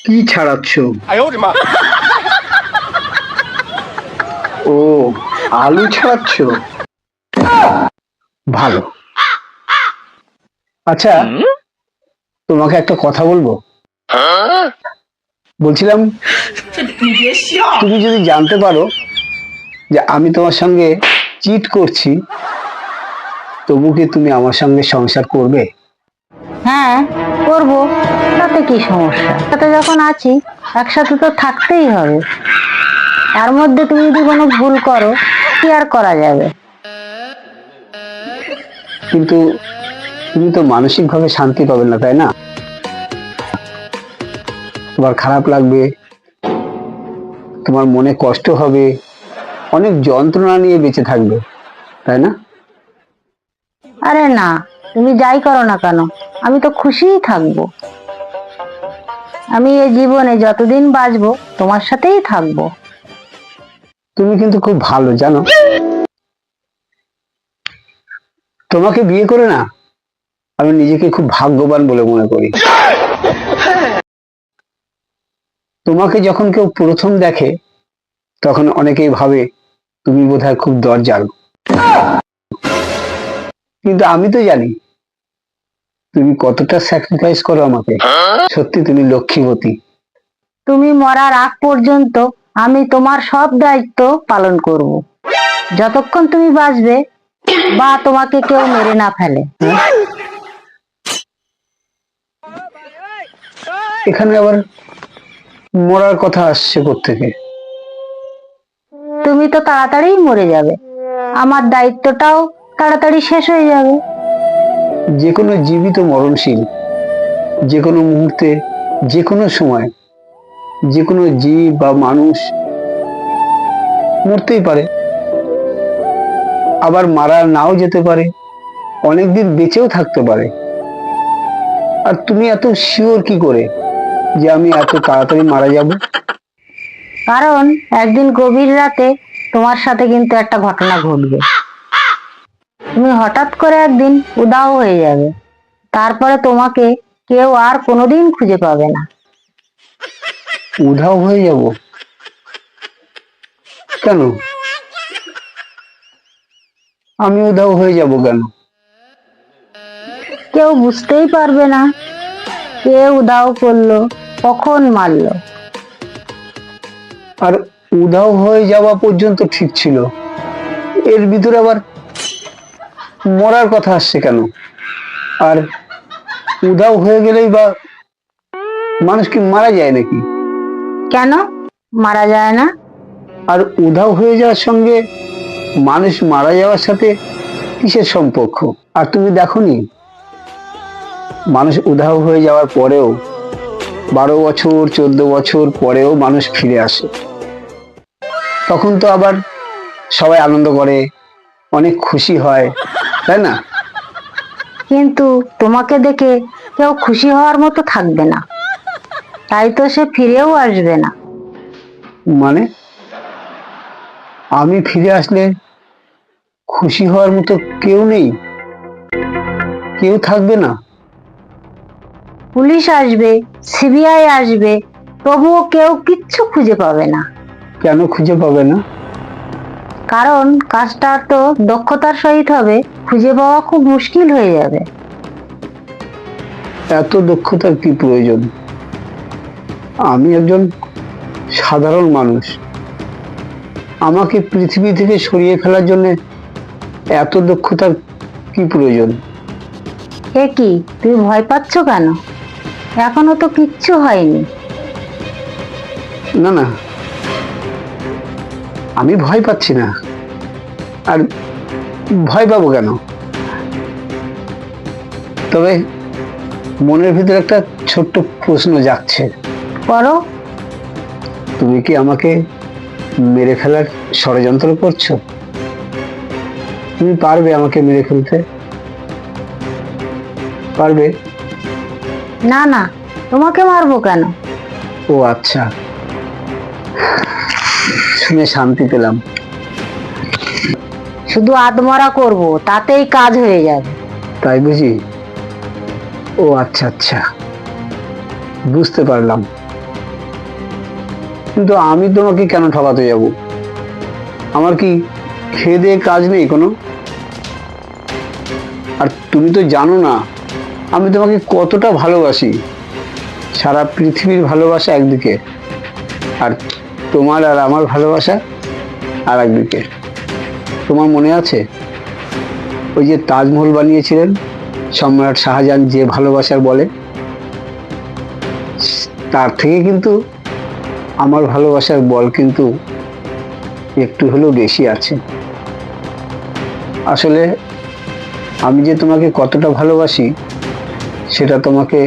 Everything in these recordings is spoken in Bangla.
কি ছাড়াচ্ছ? ও, আলু ছাড়াচ্ছ? ভালো। আচ্ছা, তোমাকে একটা কথা বলবো। বলছিলাম, তুমি যদি জানতে পারো যে আমি তোমার সঙ্গে চিট করছি, তবু কি তুমি আমার সঙ্গে সংসার করবে? হ্যাঁ, করব। তাতে কি সমস্যা? সাথে যখন আছি একসাথে তো থাকতেই হবে। তার মধ্যে তুমি যদি কোনো ভুল করো, কি আর করা যাবে? কিন্তু তুমি তো মানসিক ভাবে শান্তি পাবে না, তাই না? তোমার খারাপ লাগবে, তোমার মনে কষ্ট হবে, অনেক যন্ত্রণা নিয়ে বেঁচে থাকবে, তাই না? আরে না, তুমি যাই করো না কেন, আমি তো খুশিই থাকবো। আমি এই জীবনে যতদিন বাঁচবো তোমার সাথেই থাকবো। তুমি কিন্তু খুব ভালো, জানো? তোমাকে বিয়ে করে না আমি নিজেকে খুব ভাগ্যবান বলে মনে করি। তোমাকে যখন কেউ প্রথম দেখে তখন অনেকেই ভাবে তুমি বোধহয় খুব দরজাল, কিন্তু আমি তো জানি তুমি কতটা স্যাক্রিফাইস করো আমাকে। সত্যি তুমি লক্ষ্মীবতী। তুমি মরার আগ পর্যন্ত আমি তোমার সব দায়িত্ব পালন করব, যতক্ষণ তুমি বাঁচবে বা তোমাকে কেউ মেরে না ফেলে। এখানে আবার মরার কথা আসছে কোত্থেকে? তুমি তো তাড়াতাড়ি মরে যাবে, আমার দায়িত্বটাও তাড়াতাড়ি শেষ হয়ে যাবে। যে কোনো জীবিত মরণশীল, যে কোনো মুহূর্তে, যে কোনো সময়, যে কোনো জীব বা মানুষ মরতেই পারে, আবার মারা নাও যেতে পারে, অনেকদিন বেঁচেও থাকতে পারে। আর তুমি এত শিওর কি করে যে আমি এত তাড়াতাড়ি মারা যাব? কারণ একদিন গভীর রাতে তোমার সাথে কিন্তু একটা ঘটনা ঘটবে। তুমি হঠাৎ করে একদিন উধাও হয়ে যাবে, তারপরে তোমাকে কেউ আর কোনোদিন খুঁজে পাবে না। উধাও হয়ে যাব? কেন? আমি উধাও হয়ে যাব কেন? কেউ বুঝতেই পারবে না কে উধাও করলো, কখন মারলো। আর উধাও হয়ে যাওয়া পর্যন্ত ঠিক ছিল, এর ভিতরে আবার মরার কথা আসছে কেন? আর উধাও হয়ে গেলেই বা মানুষ কি মারা যায় নাকি? কেন মারা যায় না? আর উধাও হয়ে যাওয়ার সঙ্গে মানুষ মারা যাওয়ার সাথে কিসের সম্পর্ক? আর তুমি দেখোনি মানুষ উধাও হয়ে যাওয়ার পরেও 12 বছর 14 বছর পরেও মানুষ ফিরে আসে, তখন তো আবার সবাই আনন্দ করে, অনেক খুশি হয়, তাই না? কিন্তু তোমাকে দেখে কেউ খুশি হওয়ার মতো থাকবে না, তাই তো সে ফিরেও আসবে না। মানে আমি ফিরে আসলে খুশি হওয়ার মতো কেউ নেই, কেউ থাকবে না? পুলিশ আসবে, সিবিআই আসবে, তবুও কেউ কিচ্ছু খুঁজে পাবে না। কেন খুঁজে পাবে না? কারণ কাজটা তো দক্ষতার সহিত হবে, খুঁজে পাওয়া খুব মুশকিল হয়ে যাবে। এত দক্ষতার কি প্রয়োজন? আমি একজন সাধারণ মানুষ, আমাকে পৃথিবী থেকে সরিয়ে ফেলার জন্য এত দক্ষতার কি প্রয়োজন? এ কি, তুমি ভয় পাচ্ছ কেন? এখনো তো কিচ্ছু হয়নি। না না, আমি ভয় পাচ্ছি না। আর ভয় পাবো কেন? তবে মনের ভিতরে একটা ছোট্ট প্রশ্ন জাগছে। করো। তুমি কি আমাকে মেরে ফেলার ষড়যন্ত্র করছো? তুমি পারবে আমাকে মেরে ফেলতে? পারবে? না না, তোমাকে মারবো কেন? ও আচ্ছা, শুনে শান্তি পেলাম। শুধু আদমরা করব, তাতেই কাজ হয়ে যাবে। তাই বুঝি? ও আচ্ছা আচ্ছা, বুঝতে পারলাম। কিন্তু আমি তোমাকে কেন ঠকাতে যাব? আমার কি খেয়ে দেয়ে কাজ নেই কোনো? আর তুমি তো জানো না আমি তোমাকে কতটা ভালোবাসি। সারা পৃথিবীর ভালোবাসা একদিকে, আর তোমার আর আমার ভালোবাসা আর একদিকে। তোমার মনে আছে ওই যে তাজমহল বানিয়েছিলেন সম্রাট শাহজাহান যে ভালোবাসার বলে, তার থেকে কিন্তু আমার ভালোবাসার বল কিন্তু একটু হলেও বেশি আছে। আসলে আমি যে তোমাকে কতটা ভালোবাসি সেটা তোমাকে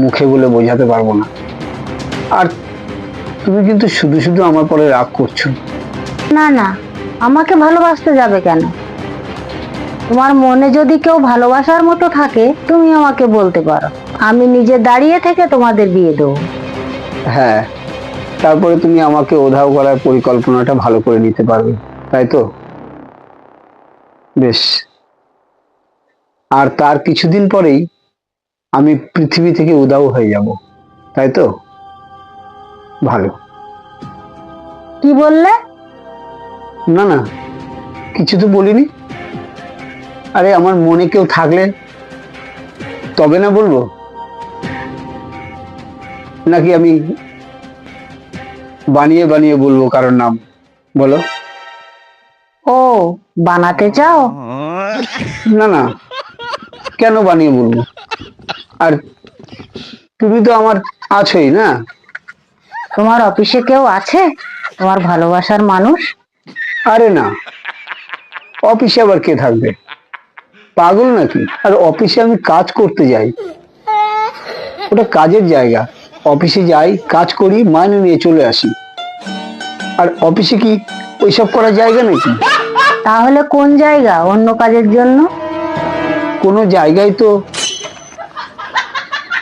মুখে বলে বোঝাতে পারবো না। আর তুমি কিন্তু শুধু শুধু আমার পরে রাগ করছো। না না, আমাকে ভালোবাসতে যাবে কেন? তোমার মনে যদি কেউ ভালোবাসার মতো থাকে তুমি আমাকে বলতে পারো, আমি নিজে দাঁড়িয়ে থেকে তোমাদের বিয়ে দেবো। হ্যাঁ, তারপরে তুমি আমাকে উধাও করার পরিকল্পনাটা ভালো করে নিতে পারবে, তাই তো? বেশ। আর তার কিছুদিন পরেই আমি পৃথিবী থেকে উধাও হয়ে যাব, তাই তো? ভালো। কি বললে? না না, কিছু তো বলিনি। আরে আমার মনে কেউ থাকলে তবে না বলবো, নাকি আমি বানিয়ে বানিয়ে বলবো কারোর নাম? বলো। ও, বানাতে চাও? না না, কেন বানিয়ে বলবো? আর তুমি তো আমার আছোই না। তোমার অফিসে কেউ আছে তোমার ভালোবাসার মানুষ? আরে না, অফিসে আবার কে থাকবে? পাগল নাকি? আর অফিসে আমি কাজ করতে যাই, ওটা কাজের জায়গা। অফিসে যাই, কাজ করি, মাইনে নিয়ে চলে আসি। আর অফিসে কি ওইসব করার জায়গা নাকি? তাহলে কোন জায়গা অন্য কাজের জন্য? কোনো জায়গায় তো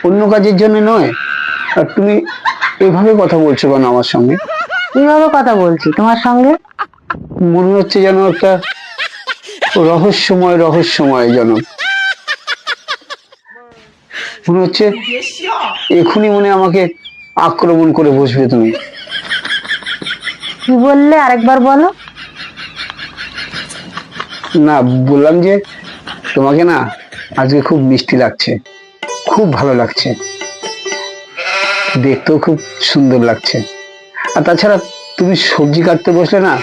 অন্য কাজের জন্য নয়। আর তুমি এভাবে কথা বলছো কেন আমার সঙ্গে? কিভাবে কথা বলছি তোমার সঙ্গে? মনে হচ্ছে যেন একটা রহস্যময় রহস্যময় যেন মনে হচ্ছে এখনই মনে আমাকে আক্রমণ করে বসবে তুমি। কি বললে আরেকবার বলো। না, বললাম যে তোমাকে না আজকে খুব মিষ্টি লাগছে, খুব ভালো লাগছে, দেখতেও খুব সুন্দর লাগছে। আর তাছাড়া তুমি সবজি কাটতে বসলে না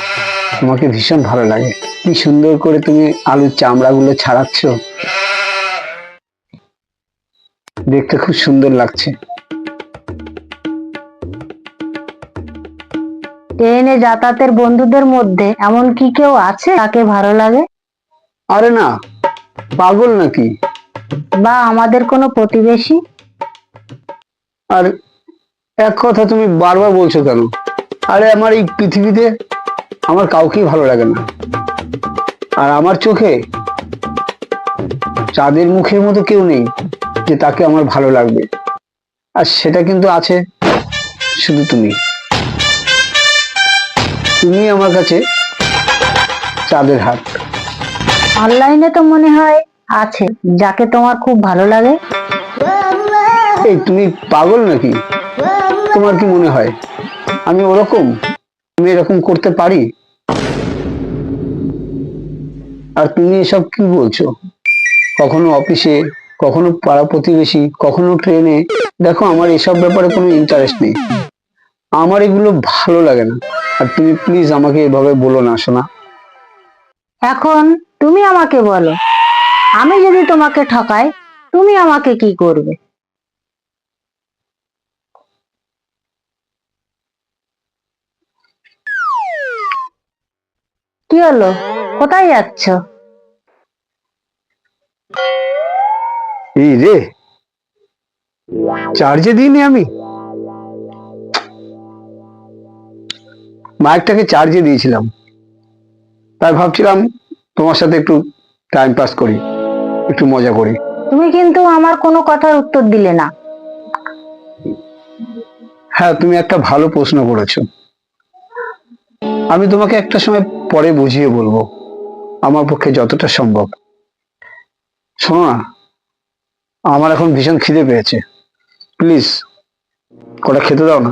তোমাকে ভীষণ ভালো লাগে। কি সুন্দর করে তুমি আলুর চামড়াগুলো ছাড়াচ্ছ, দেখতে খুব সুন্দর লাগছে। ট্রেনে যাতায়াতের বন্ধুদের মধ্যে এমন কি কেউ আছে তাকে ভালো লাগে? আরে না, পাগল নাকি? বা আমাদের কোনো প্রতিবেশী? আর এক কথা তুমি বারবার বলছো কেন? আরে আমার এই পৃথিবীতে আমার কাউকেই ভালো লাগে না। আর আমার চোখে চাঁদের মুখের মতো কেউ নেই যে তাকে আমার ভালো লাগবে। আর সেটা কিন্তু আছে শুধু তুমি। তুমি আমার কাছে চাঁদের হাট। অনলাইনে তো মনে হয় আছে যাকে তোমার খুব ভালো লাগে। এই তুমি পাগল নাকি? তোমার কি মনে হয় আমি ওরকম? আমি এরকম করতে পারি? আর তুমি এসব কি বলছো? কখনো অফিসে, কখনো পাড়া প্রতিবেশী, কখনো ট্রেনে। দেখো আমার এসব ব্যাপারে কোনো ইন্টারেস্ট নেই, আমার এগুলো ভালো লাগে না। আর তুমি প্লিজ আমাকে এভাবে বলো না শোনা। এখন তুমি আমাকে বলো, আমি যদি তোমাকে ঠকাই তুমি আমাকে কি করবে? কি হলো, কোথায় যাচ্ছ? এই রে, চার্জে দিইনি আমি, মাইকটাকে চার্জে দিয়েছিলাম, তাই ভাবছিলাম তোমার সাথে একটু টাইম পাস করি, একটু মজা করি। তুমি কিন্তু আমার কোনো কথার উত্তর দিলে না। হ্যাঁ, তুমি একটা ভালো প্রশ্ন করেছো। আমি তোমাকে একটা সময় পরে বুঝিয়ে বলবো, আমার পক্ষে যতটা সম্ভব। শোনো না, আমার এখন ভীষণ খিদে পেয়েছে, প্লিজ কটা খেতে দাও না।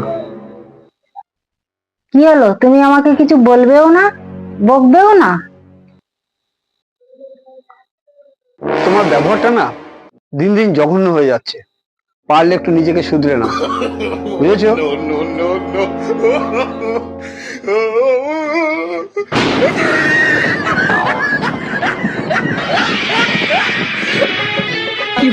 কি হলো, তুমি আমাকে কিছু বলবেও না, বকবেও না? তোমার ব্যবহারটা না দিন দিন জঘন্য হয়ে যাচ্ছে, পারলে একটু নিজেকে শুধরে নাও, বুঝেছো? কি